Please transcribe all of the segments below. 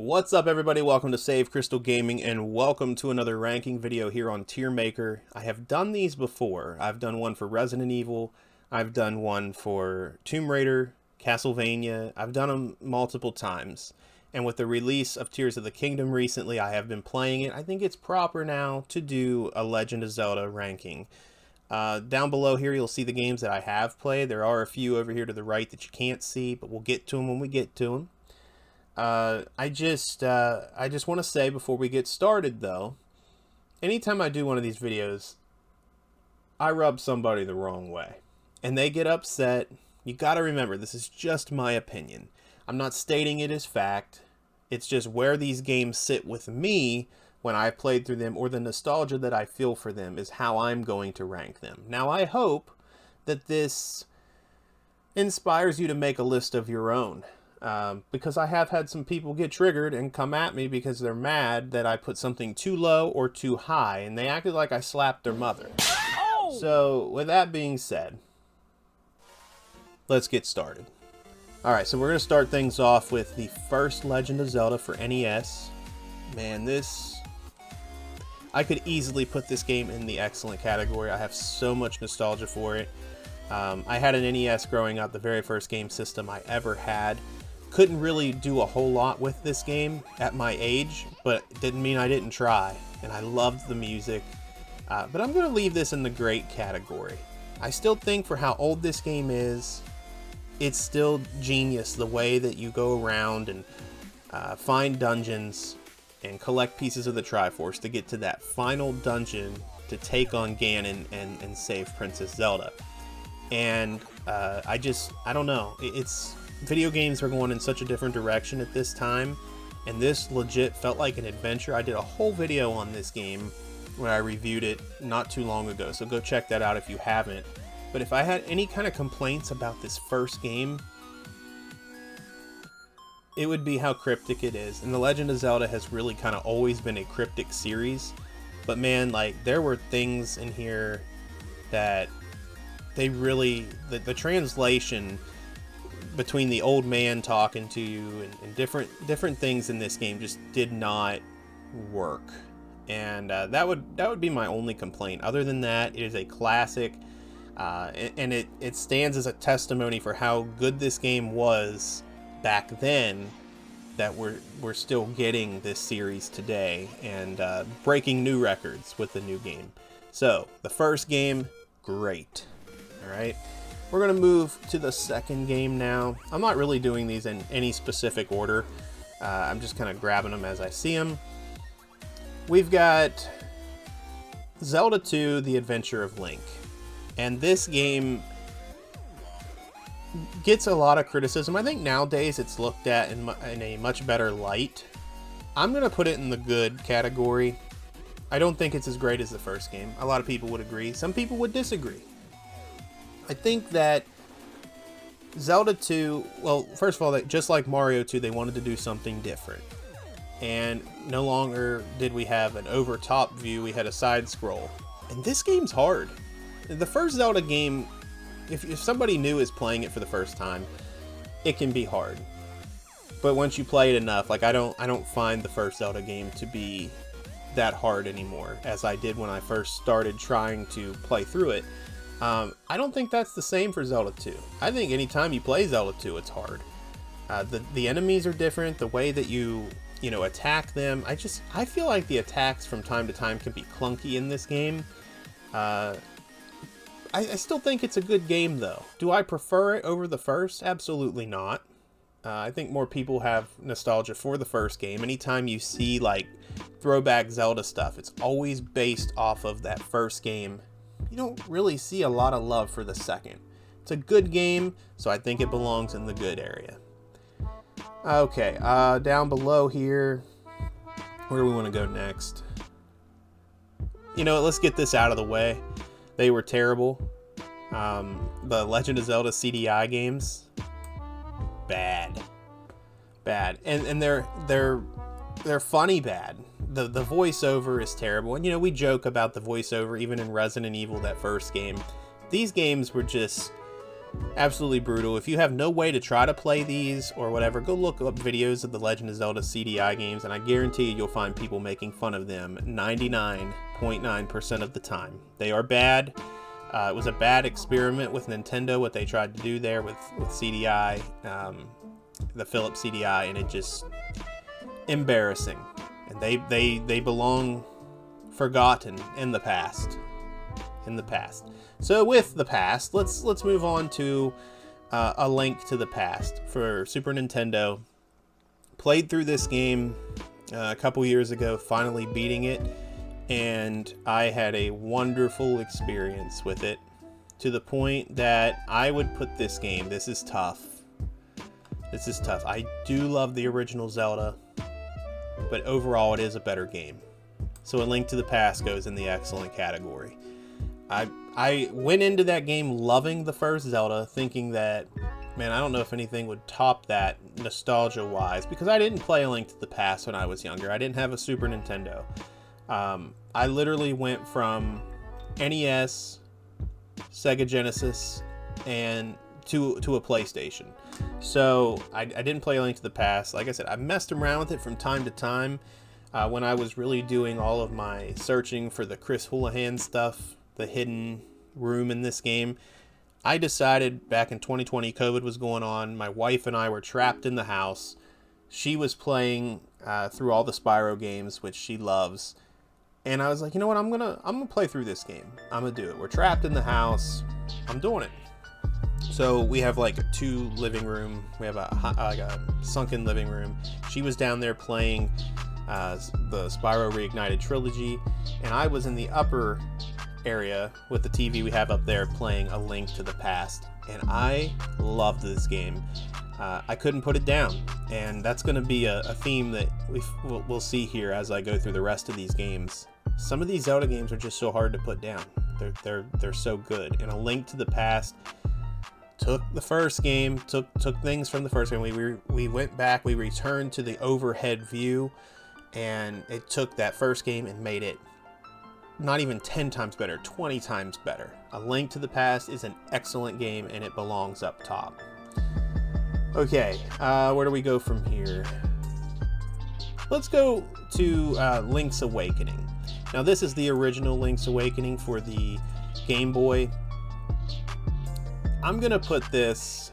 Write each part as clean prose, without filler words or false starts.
What's up, everybody? Welcome to Save Crystal Gaming and welcome to another ranking video here on Tier Maker. I have done these before. I've done one for Resident Evil, I've done one for Tomb Raider, Castlevania. I've done them multiple times, and with the release of Tears of the Kingdom recently, I have been playing it. I think it's proper now to do a Legend of Zelda ranking. Down below here you'll see the games that I have played. There are a few over here to the right that you can't see, but we'll get to them when we get to them. I just want to say before we get started, though, anytime I do one of these videos, I rub somebody the wrong way and they get upset. You got to remember, this is just my opinion. I'm not stating it as fact. It's just where these games sit with me when I've played through them, or the nostalgia that I feel for them is how I'm going to rank them. Now, I hope that this inspires you to make a list of your own. Because I have had some people get triggered and come at me because they're mad that I put something too low or too high, and they acted like I slapped their mother. Oh! So, with that being said, let's get started. Alright, so we're going to start things off with the first Legend of Zelda for NES. Man, I could easily put this game in the excellent category. I have so much nostalgia for it. I had an NES growing up, the very first game system I ever had. Couldn't really do a whole lot with this game at my age, but it didn't mean I didn't try, and I loved the music. But I'm going to leave this in the great category. I still think for how old this game is, it's still genius the way that you go around and find dungeons and collect pieces of the Triforce to get to that final dungeon to take on Ganon and save Princess Zelda. And I don't know, video games are going in such a different direction at this time, and this legit felt like an adventure. I did a whole video on this game where I reviewed it not too long ago, so go check that out if you haven't. But if I had any kind of complaints about this first game, it would be how cryptic it is. And The Legend of Zelda has really kind of always been a cryptic series, but man, like, there were things in here that they really, the translation between the old man talking to you and different things in this game just did not work. And that would be my only complaint. Other than that, it is a classic, and it stands as a testimony for how good this game was back then, that we're still getting this series today and breaking new records with the new game. So the first game, great. All right, we're going to move to the second game now. I'm not really doing these in any specific order. I'm just kind of grabbing them as I see them. We've got Zelda 2, The Adventure of Link. And this game gets a lot of criticism. I think nowadays it's looked at in a much better light. I'm going to put it in the good category. I don't think it's as great as the first game. A lot of people would agree. Some people would disagree. I think that Zelda 2, well, first of all, just like Mario 2, they wanted to do something different. And no longer did we have an over-top view, we had a side scroll. And this game's hard. The first Zelda game, if somebody new is playing it for the first time, it can be hard. But once you play it enough, like I don't find the first Zelda game to be that hard anymore, as I did when I first started trying to play through it. I don't think that's the same for Zelda 2. I think anytime you play Zelda 2, it's hard. The enemies are different, the way that you attack them. I feel like the attacks from time to time can be clunky in this game. I still think it's a good game, though. Do I prefer it over the first? Absolutely not. I think more people have nostalgia for the first game. Anytime you see, like, throwback Zelda stuff, it's always based off of that first game. You don't really see a lot of love for the second. It's a good game, so I think it belongs in the good area. Okay, down below here, where do we want to go next? You know what, let's get this out of the way. They were terrible. The Legend of Zelda CDI games, bad. And they're funny bad. The voiceover is terrible, and we joke about the voiceover even in Resident Evil, that first game. These games were just, Absolutely brutal. If you have no way to try to play these or whatever, go look up videos of the Legend of Zelda CDI games, and I guarantee you'll find people making fun of them 99.9% of the time. They are bad. It was a bad experiment with Nintendo, what they tried to do there with CDI, the Philips CDI, and it just embarrassing. And they belong forgotten in the past. So with the past, let's move on to A Link to the Past for Super Nintendo. Played through this game a couple years ago, finally beating it, and I had a wonderful experience with it, to the point that I would put this game, this is tough. I do love the original Zelda, but overall it is a better game. So A Link to the Past goes in the excellent category. I went into that game loving the first Zelda, thinking that, man, I don't know if anything would top that nostalgia-wise, because I didn't play A Link to the Past when I was younger. I didn't have a Super Nintendo. I literally went from NES, Sega Genesis, and to a PlayStation. So I didn't play A Link to the Past. Like I said, I messed around with it from time to time when I was really doing all of my searching for the Chris Houlihan stuff, the hidden room in this game. I decided back in 2020, COVID was going on. My wife and I were trapped in the house. She was playing through all the Spyro games, which she loves. And I was like, you know what? I'm gonna play through this game. I'm gonna do it. We're trapped in the house. I'm doing it. So we have like a 2 living room. We have a sunken living room. She was down there playing the Spyro Reignited trilogy, and I was in the upper area with the TV we have up there playing A Link to the Past, and I loved this game. I couldn't put it down, and that's going to be a theme that we'll see here as I go through the rest of these games. Some of these Zelda games are just so hard to put down. They're so good, and A Link to the Past took the first game, took things from the first game. We went back, we returned to the overhead view, and it took that first game and made it not even 10 times better, 20 times better. A Link to the Past is an excellent game, and it belongs up top. Okay, where do we go from here? Let's go to Link's Awakening. Now, this is the original Link's Awakening for the Game Boy. I'm gonna put this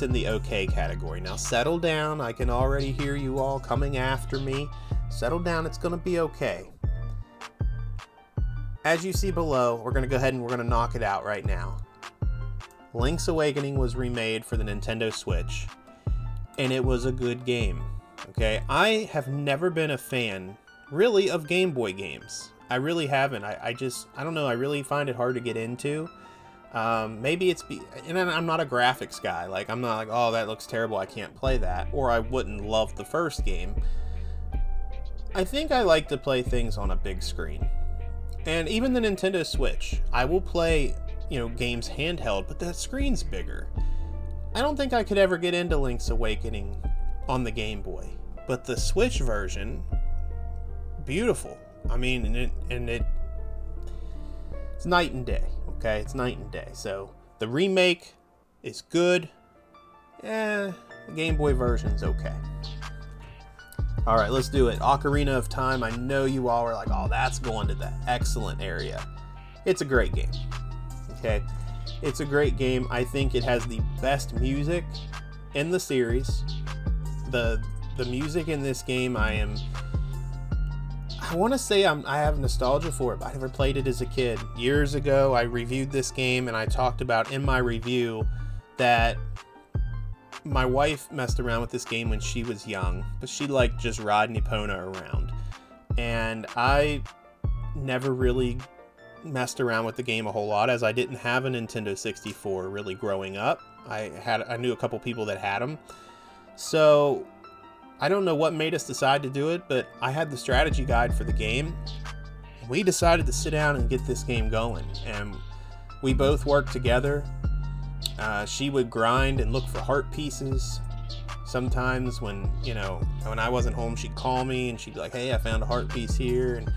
in the okay category. Now, settle down. I can already hear you all coming after me. Settle down, it's going to be okay. As you see below, we're going to go ahead and we're going to knock it out right now. Link's Awakening was remade for the Nintendo Switch, and it was a good game. Okay, I have never been a fan, really, of Game Boy games. I really haven't. I don't know, I really find it hard to get into. Maybe and I'm not a graphics guy. Like, I'm not like, oh, that looks terrible, I can't play that. Or I wouldn't love the first game. I think I like to play things on a big screen. And even the Nintendo Switch, I will play, games handheld, but the screen's bigger. I don't think I could ever get into Link's Awakening on the Game Boy. But the Switch version, beautiful. I mean, it's night and day, okay? It's night and day. So the remake is good. The Game Boy version's okay. All right, let's do it. Ocarina of Time. I know you all are like, oh, that's going to the excellent area. It's a great game. Okay? It's a great game. I think it has the best music in the series. The music in this game, I want to say I have nostalgia for it, but I never played it as a kid. Years ago, I reviewed this game, and I talked about in my review that my wife messed around with this game when she was young, but she liked just riding Epona around. And I never really messed around with the game a whole lot, as I didn't have a Nintendo 64 really growing up. I knew a couple people that had them. So I don't know what made us decide to do it, but I had the strategy guide for the game. We decided to sit down and get this game going, and we both worked together. She would grind and look for heart pieces. Sometimes when I wasn't home, she'd call me and she'd be like, hey, I found a heart piece here. And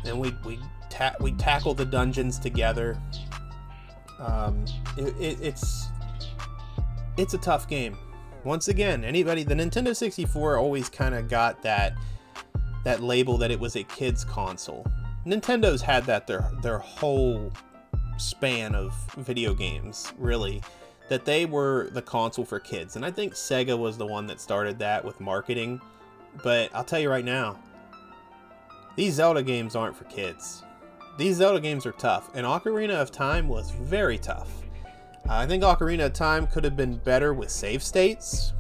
then we'd we tackle the dungeons together. It's a tough game. Once again, the Nintendo 64 always kind of got that label that it was a kid's console. Nintendo's had that their whole span of video games, really, that they were the console for kids. And I think Sega was the one that started that with marketing. But I'll tell you right now, these Zelda games aren't for kids. These Zelda games are tough, and Ocarina of Time was very tough. I think Ocarina of Time could have been better with save states.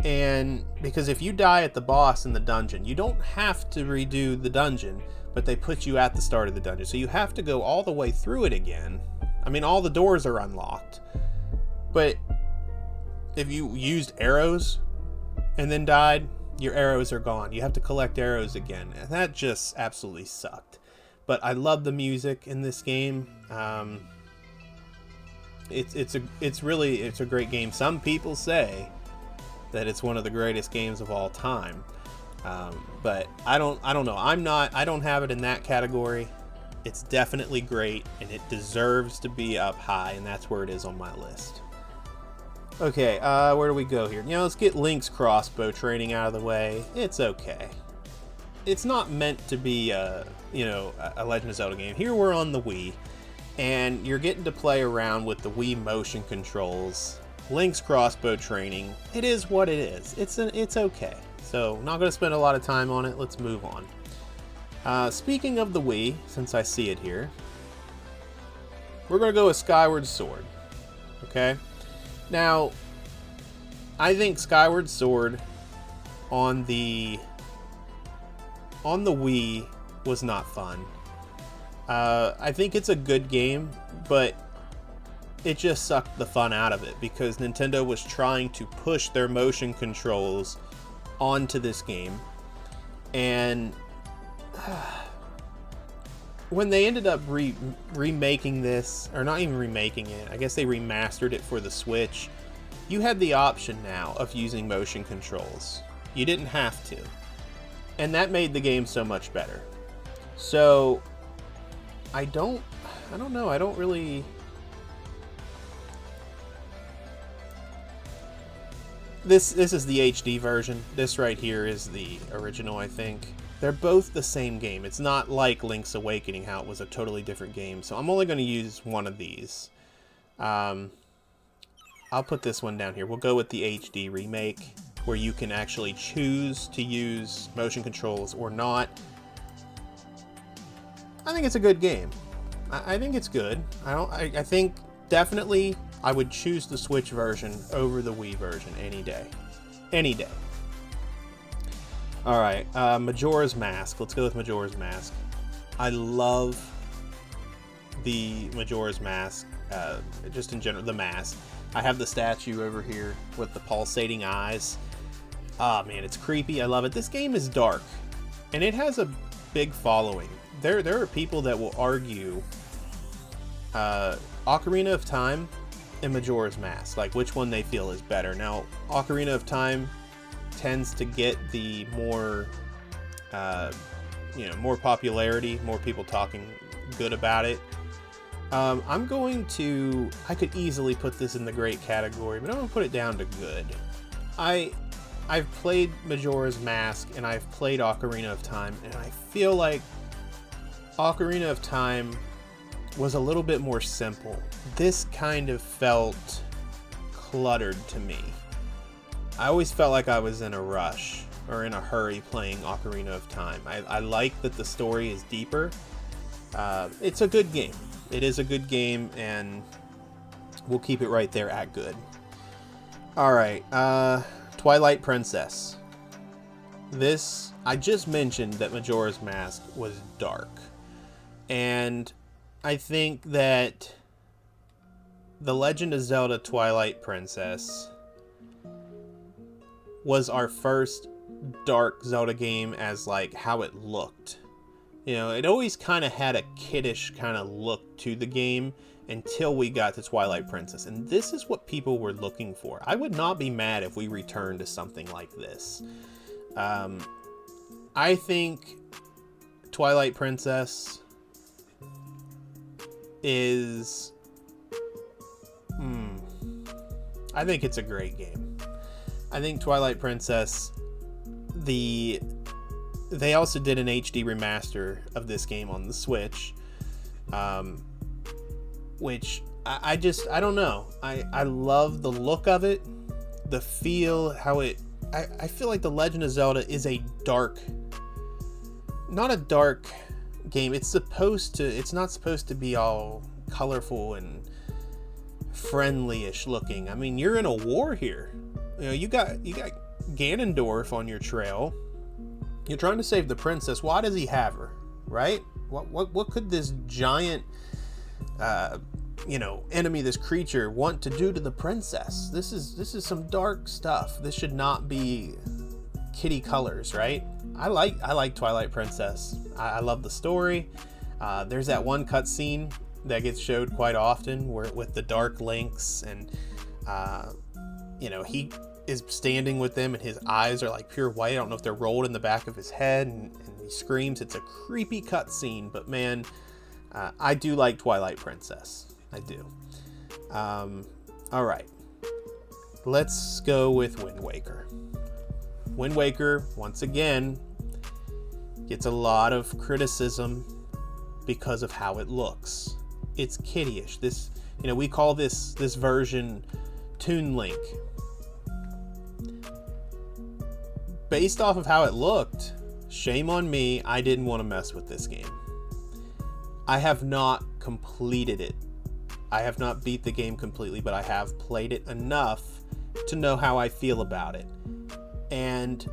And because if you die at the boss in the dungeon, you don't have to redo the dungeon, but they put you at the start of the dungeon. So you have to go all the way through it again. I mean, all the doors are unlocked. But if you used arrows and then died, your arrows are gone. You have to collect arrows again. And that just absolutely sucked. But I love the music in this game. It's a great game. Some people say that it's one of the greatest games of all time. But I don't know. I don't have it in that category. It's definitely great, and it deserves to be up high, and that's where it is on my list. Okay, where do we go here? Let's get Link's crossbow training out of the way. It's okay. It's not meant to be a Legend of Zelda game. Here we're on the Wii, and you're getting to play around with the Wii motion controls. Link's crossbow training. It is what it is. It's okay. So, not going to spend a lot of time on it. Let's move on. Speaking of the Wii, since I see it here, we're going to go with Skyward Sword. Okay? Now, I think Skyward Sword on the Wii was not fun. I think it's a good game, but it just sucked the fun out of it because Nintendo was trying to push their motion controls onto this game. And when they ended up remaking this, or not even remaking it, I guess they remastered it for the Switch, you had the option now of using motion controls. You didn't have to. And that made the game so much better. So, I don't know, I don't really... This is the HD version. This right here is the original, I think. They're both the same game. It's not like Link's Awakening, how it was a totally different game. So I'm only going to use one of these. I'll put this one down here. We'll go with the HD remake, where you can actually choose to use motion controls or not. I think it's a good game. I think it's good. I think definitely I would choose the Switch version over the Wii version any day. Any day. Alright, Majora's Mask. Let's go with Majora's Mask. I love the Majora's Mask, just in general, the mask. I have the statue over here with the pulsating eyes. Ah, man, it's creepy. I love it. This game is dark, and it has a big following. There are people that will argue Ocarina of Time and Majora's Mask, like which one they feel is better. Now, Ocarina of Time tends to get the more, more popularity, more people talking good about it. I could easily put this in the great category, but I'm going to put it down to good. I've played Majora's Mask and I've played Ocarina of Time, and I feel like Ocarina of Time was a little bit more simple. This kind of felt cluttered to me. I always felt like I was in a rush or in a hurry playing Ocarina of Time. I like that the story is deeper. It's a good game. It is a good game, and we'll keep it right there at good. Alright, Twilight Princess. This, I just mentioned that Majora's Mask was dark. And I think that The Legend of Zelda Twilight Princess was our first dark Zelda game as like how it looked. It always kind of had a kiddish kind of look to the game until we got to Twilight Princess. And this is what people were looking for. I would not be mad if we returned to something like this. I think Twilight Princess is... I think it's a great game. I think Twilight Princess, they also did an HD remaster of this game on the Switch, which I don't know. I love the look of it, the feel, how I feel like The Legend of Zelda is not a dark game. It's not supposed to be all colorful and friendly-ish looking. I mean, you're in a war here. You know, you got Ganondorf on your trail. You're trying to save the princess. Why does he have her? Right? What could this giant enemy, this creature, want to do to the princess? This is some dark stuff. This should not be kitty colors, right? I like Twilight Princess. I love the story. There's that one cutscene that gets showed quite often where with the dark links, and he is standing with them and his eyes are like pure white. I don't know if they're rolled in the back of his head, and he screams. It's a creepy cutscene, but man, I do like Twilight Princess. I do. All right, let's go with Wind Waker. Wind Waker, once again, gets a lot of criticism because of how it looks. It's kiddyish. We call this version Toon Link. Based off of how it looked, shame on me, I didn't want to mess with this game. I have not completed it. I have not beat the game completely, but I have played it enough to know how I feel about it. And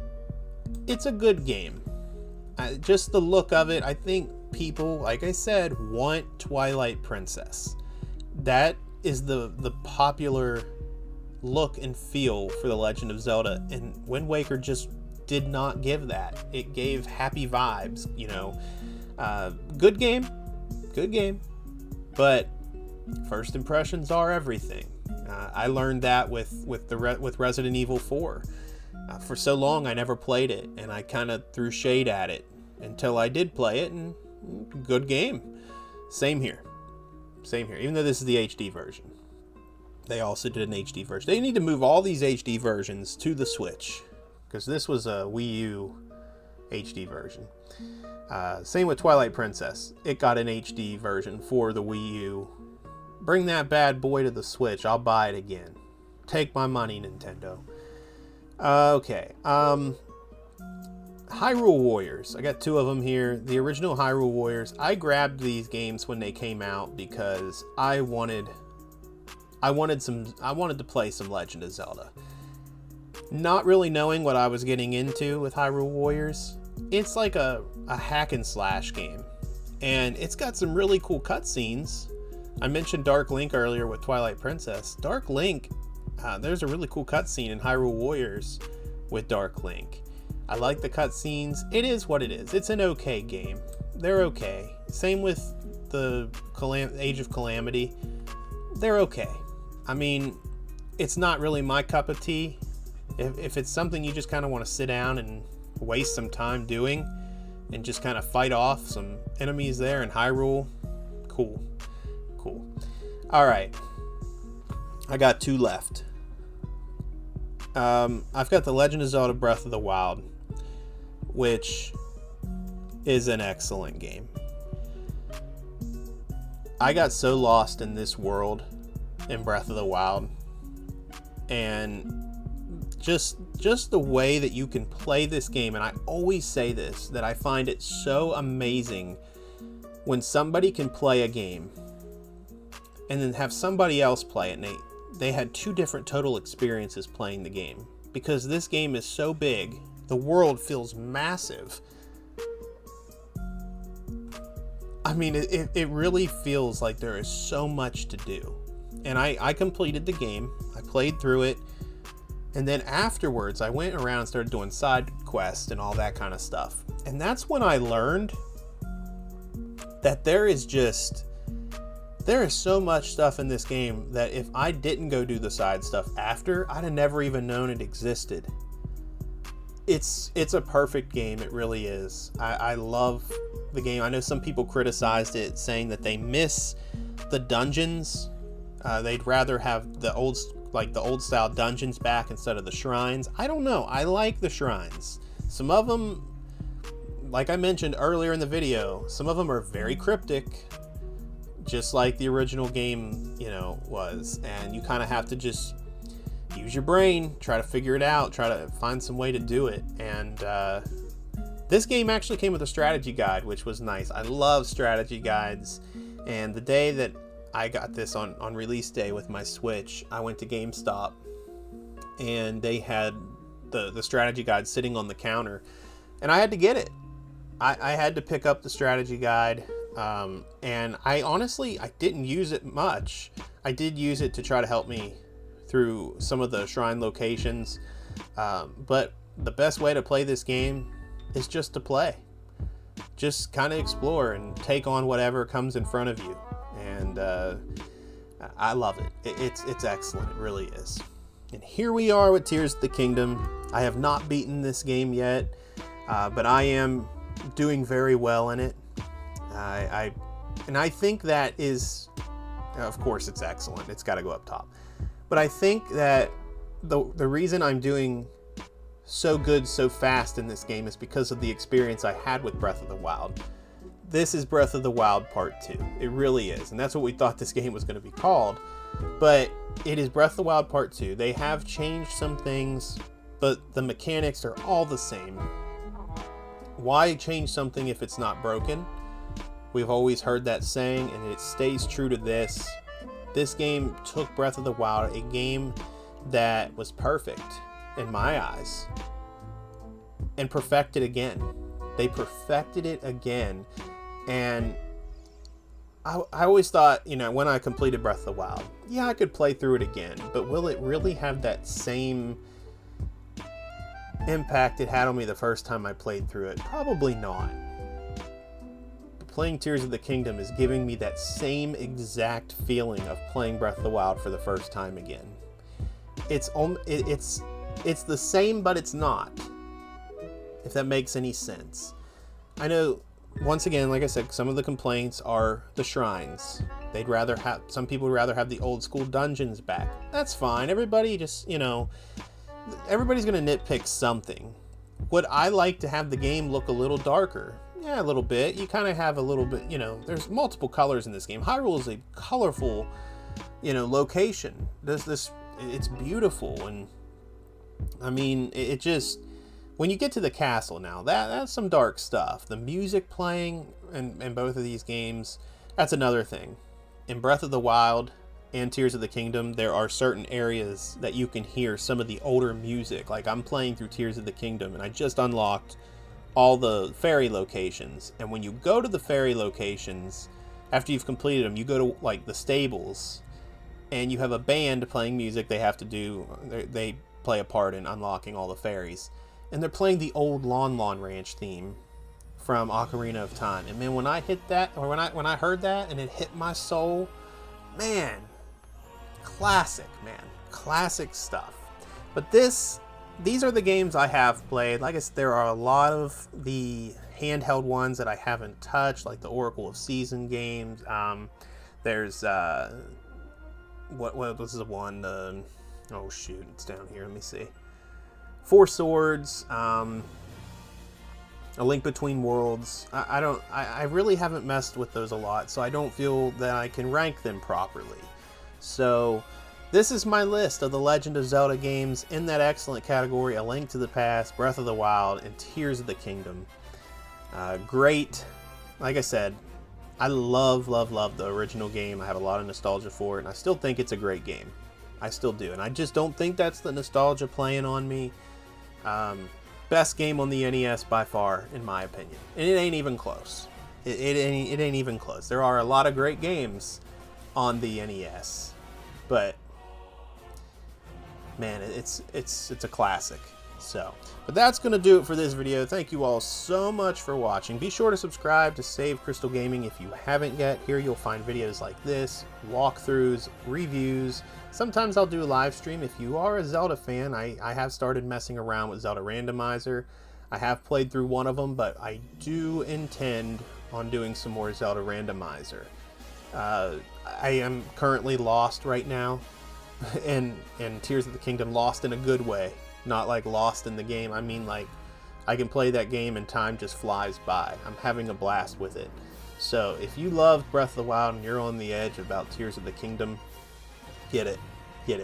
it's a good game. Just the look of it, I think people, like I said, want Twilight Princess. That is the popular look and feel for The Legend of Zelda, and Wind Waker just did not give that. It gave happy vibes, good game, but first impressions are everything. I learned that with Resident Evil 4. For so long I never played it, and I kind of threw shade at it until I did play it, and good game. Same here, even though this is the HD version. They also did an HD version. They need to move all these HD versions to the Switch, because this was a Wii U HD version. Same with Twilight Princess. It got an HD version for the Wii U. Bring that bad boy to the Switch. I'll buy it again. Take my money, Nintendo. Okay. Hyrule Warriors. I got two of them here. The original Hyrule Warriors. I grabbed these games when they came out because I wanted to play some Legend of Zelda. Not really knowing what I was getting into with Hyrule Warriors. It's like a hack and slash game, and it's got some really cool cutscenes. I mentioned Dark Link earlier with Twilight Princess. Dark Link, there's a really cool cutscene in Hyrule Warriors with Dark Link. I like the cutscenes. It is what it is. It's an okay game. They're okay. Same with the Age of Calamity. They're okay. I mean, it's not really my cup of tea. If it's something you just kind of want to sit down and waste some time doing and just kind of fight off some enemies there in Hyrule, cool. All right, I got two left. I've got The Legend of Zelda Breath of the Wild, which is an excellent game. I got so lost in this world in Breath of the Wild, and just the way that you can play this game, and I always say this, that I find it so amazing when somebody can play a game and then have somebody else play it, and they had two different total experiences playing the game, because this game is so big, the world feels massive. I mean, it really feels like there is so much to do. And I completed the game, I played through it, and then afterwards I went around and started doing side quests and all that kind of stuff. And that's when I learned that there is so much stuff in this game that if I didn't go do the side stuff after, I'd have never even known it existed. It's a perfect game, it really is. I love the game. I know some people criticized it, saying that they miss the dungeons. They'd rather have the old style dungeons back instead of the shrines. I don't know. I like the shrines. Some of them, like I mentioned earlier in the video, some of them are very cryptic, just like the original game, you know, was. And you kind of have to just use your brain, try to figure it out, try to find some way to do it. And this game actually came with a strategy guide, which was nice. I love strategy guides. And the day that I got this on release day with my Switch, I went to GameStop and they had the strategy guide sitting on the counter, and I had to get it. I had to pick up the strategy guide, and I didn't use it much. I did use it to try to help me through some of the shrine locations, but the best way to play this game is just to play. Just kind of explore and take on whatever comes in front of you. And I love it. It's excellent. It really is. And here we are with Tears of the Kingdom. I have not beaten this game yet, but I am doing very well in it. And I think that is, of course, it's excellent. It's got to go up top. But I think that the reason I'm doing so good so fast in this game is because of the experience I had with Breath of the Wild. This is Breath of the Wild Part 2. It really is. And that's what we thought this game was going to be called. But it is Breath of the Wild Part 2. They have changed some things, but the mechanics are all the same. Why change something if it's not broken? We've always heard that saying, and it stays true to this. This game took Breath of the Wild, a game that was perfect in my eyes, and perfected again. They perfected it again. And I always thought, you know, when I completed Breath of the Wild, yeah, I could play through it again, but will it really have that same impact it had on me the first time I played through it? Probably not. But playing Tears of the Kingdom is giving me that same exact feeling of playing Breath of the Wild for the first time again. It's the same, but it's not, if that makes any sense. I know, once again, like I said, some of the complaints are the shrines. Some people would rather have the old school dungeons back. That's fine. Everybody just, you know, everybody's going to nitpick something. Would I like to have the game look a little darker? Yeah, a little bit. You kind of have a little bit, you know, there's multiple colors in this game. Hyrule is a colorful, you know, location. It's beautiful. And I mean, it just, when you get to the castle now, that's some dark stuff. The music playing in both of these games, that's another thing. In Breath of the Wild and Tears of the Kingdom, there are certain areas that you can hear some of the older music. Like I'm playing through Tears of the Kingdom, and I just unlocked all the fairy locations. And when you go to the fairy locations, after you've completed them, you go to like the stables, and you have a band playing music. They play a part in unlocking all the fairies. And they're playing the old Lon Ranch theme from Ocarina of Time. And man, when I hit that, or when I heard that and it hit my soul, man, classic, man. Classic stuff. But these are the games I have played. Like I said, there are a lot of the handheld ones that I haven't touched, like the Oracle of Season games. There's, what was the one? Oh shoot, it's down here. Let me see. Four Swords, A Link Between Worlds. I really haven't messed with those a lot, so I don't feel that I can rank them properly. So this is my list of the Legend of Zelda games in that excellent category: A Link to the Past, Breath of the Wild, and Tears of the Kingdom. Great. Like I said, I love the original game. I have a lot of nostalgia for it, and I still think it's a great game. I still do, and I just don't think that's the nostalgia playing on me. Best game on the NES by far, in my opinion. And it ain't even close. It ain't even close. There are a lot of great games on the NES, but man, it's a classic. So, but that's going to do it for this video. Thank you all so much for watching. Be sure to subscribe to Save Crystal Gaming if you haven't yet. Here you'll find videos like this, walkthroughs, reviews. Sometimes I'll do a live stream. If you are a Zelda fan, I have started messing around with Zelda Randomizer. I have played through one of them, but I do intend on doing some more Zelda Randomizer. I am currently lost right now, and Tears of the Kingdom, lost in a good way, not like lost in the game. I mean, like, I can play that game and time just flies by. I'm having a blast with it. So if you love Breath of the Wild and you're on the edge about Tears of the Kingdom, get it.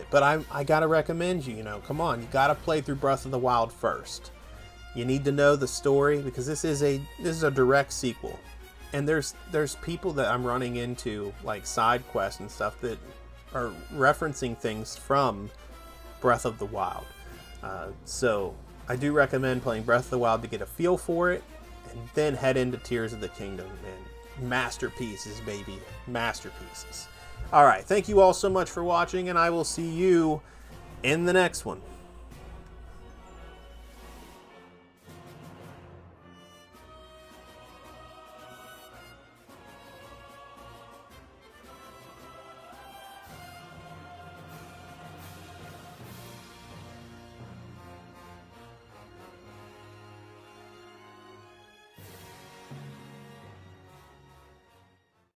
But I gotta recommend you, come on, you gotta play through Breath of the Wild first. You need to know the story, because this is a direct sequel. And there's people that I'm running into, like side quests and stuff, that are referencing things from Breath of the Wild. So I do recommend playing Breath of the Wild to get a feel for it, and then head into Tears of the Kingdom. And masterpieces, baby, masterpieces. All right, thank you all so much for watching, and I will see you in the next one.